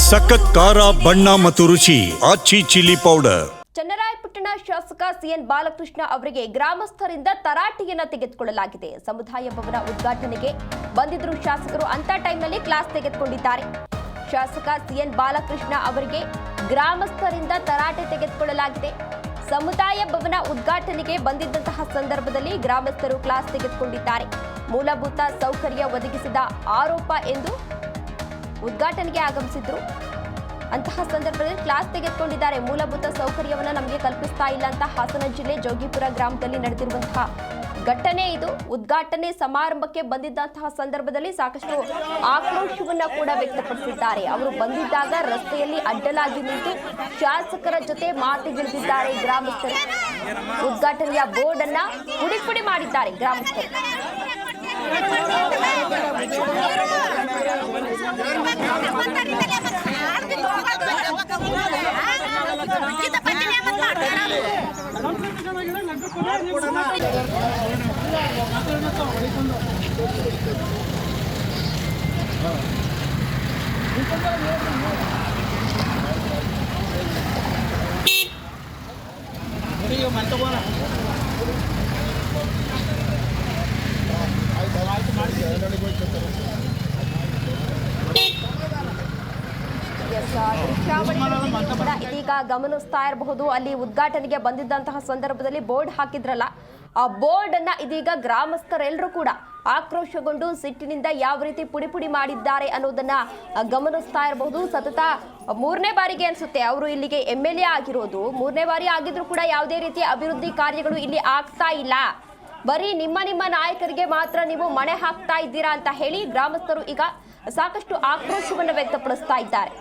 ಸಖತ್ ಖಾರ ಬಣ್ಣ ಮತ್ತು ರುಚಿ ಆಚಿ ಚಿಲ್ಲಿ ಪೌಡರ್. ಚನ್ನರಾಯಪಟ್ಟಣ ಶಾಸಕ ಸಿಎನ್ ಬಾಲಕೃಷ್ಣ ಅವರಿಗೆ ಗ್ರಾಮಸ್ಥರಿಂದ ತರಾಟೆಯನ್ನ ತೆಗೆದುಕೊಳ್ಳಲಾಗಿದೆ. ಸಮುದಾಯ ಭವನ ಉದ್ಘಾಟನೆಗೆ ಬಂದಿದ್ದರು ಶಾಸಕರು, ಅಂತ ಟೈಮ್ನಲ್ಲಿ ಕ್ಲಾಸ್ ತೆಗೆದುಕೊಂಡಿದ್ದಾರೆ. ಶಾಸಕ ಸಿಎನ್ ಬಾಲಕೃಷ್ಣ ಅವರಿಗೆ ಗ್ರಾಮಸ್ಥರಿಂದ ತರಾಟೆ ತೆಗೆದುಕೊಳ್ಳಲಾಗಿದೆ. ಸಮುದಾಯ ಭವನ ಉದ್ಘಾಟನೆಗೆ ಬಂದಿದ್ದಂತಹ ಸಂದರ್ಭದಲ್ಲಿ ಗ್ರಾಮಸ್ಥರು ಕ್ಲಾಸ್ ತೆಗೆದುಕೊಂಡಿದ್ದಾರೆ. ಮೂಲಭೂತ ಸೌಕರ್ಯ ಒದಗಿಸಿದ ಆರೋಪ ಎಂದು ಉದ್ಘಾಟನೆಗೆ ಆಗಮಿಸಿದ್ರು. ಅಂತಹ ಸಂದರ್ಭದಲ್ಲಿ ಕ್ಲಾಸ್ ತೆಗೆದುಕೊಂಡಿದ್ದಾರೆ. ಮೂಲಭೂತ ಸೌಕರ್ಯವನ್ನು ನಮಗೆ ಕಲ್ಪಿಸ್ತಾ ಇಲ್ಲ ಅಂತ ಹಾಸನ ಜಿಲ್ಲೆ ಜೋಗಿಪುರ ಗ್ರಾಮದಲ್ಲಿ ನಡೆದಿರುವಂತಹ ಘಟನೆ ಇದು. ಉದ್ಘಾಟನೆ ಸಮಾರಂಭಕ್ಕೆ ಬಂದಿದ್ದಂತಹ ಸಂದರ್ಭದಲ್ಲಿ ಸಾಕಷ್ಟು ಆಕ್ರೋಶವನ್ನ ಕೂಡ ವ್ಯಕ್ತಪಡಿಸಿದ್ದಾರೆ. ಅವರು ಬಂದಿದ್ದಾಗ ರಸ್ತೆಯಲ್ಲಿ ಅಡ್ಡಲಾಗಿ ನಿಂತು ಶಾಸಕರ ಜೊತೆ ಮಾತಿಗಿಳಿದಿದ್ದಾರೆ ಗ್ರಾಮಸ್ಥರು. ಉದ್ಘಾಟನೆಯ ಬೋರ್ಡ್ ಅನ್ನ ಪುಡಿ ಪುಡಿ ಮಾಡಿದ್ದಾರೆ ಗ್ರಾಮಸ್ಥರು. ಇದೀಗ ಗಮನಿಸ್ತಾ ಇರಬಹುದು, ಅಲ್ಲಿ ಉದ್ಘಾಟನೆಗೆ ಬಂದಿದ್ದಂತಹ ಸಂದರ್ಭದಲ್ಲಿ ಬೋರ್ಡ್ ಹಾಕಿದ್ರಲ್ಲ, ಆ ಬೋರ್ಡ್ ಅನ್ನ ಇದೀಗ ಗ್ರಾಮಸ್ಥರೆಲ್ಲರೂ ಕೂಡ ಆಕ್ರೋಶಗೊಂಡು ಸಿಟ್ಟಿನಿಂದ ಯಾವ ರೀತಿ ಪುಡಿ ಪುಡಿ ಮಾಡಿದ್ದಾರೆ ಅನ್ನೋದನ್ನ ಗಮನಿಸ್ತಾ ಇರಬಹುದು. ಸತತ 3ನೇ ಬಾರಿಗೆ ಅನ್ಸುತ್ತೆ ಅವರು ಇಲ್ಲಿಗೆ MLA ಆಗಿರೋದು. 3ನೇ ಬಾರಿ ಆಗಿದ್ರು ಕೂಡ ಯಾವುದೇ ರೀತಿಯ ಅಭಿವೃದ್ಧಿ ಕಾರ್ಯಗಳು ಇಲ್ಲಿ ಆಗ್ತಾ ಇಲ್ಲ. ಬರೀ ನಿಮ್ಮ ನಾಯಕರಿಗೆ ಮಾತ್ರ ನೀವು ಮಣೆ ಹಾಕ್ತಾ ಇದ್ದೀರಾ ಅಂತ ಹೇಳಿ ಗ್ರಾಮಸ್ಥರು ಈಗ ಸಾಕಷ್ಟು ಆಕ್ರೋಶವನ್ನು ವ್ಯಕ್ತಪಡಿಸ್ತಾ ಇದ್ದಾರೆ.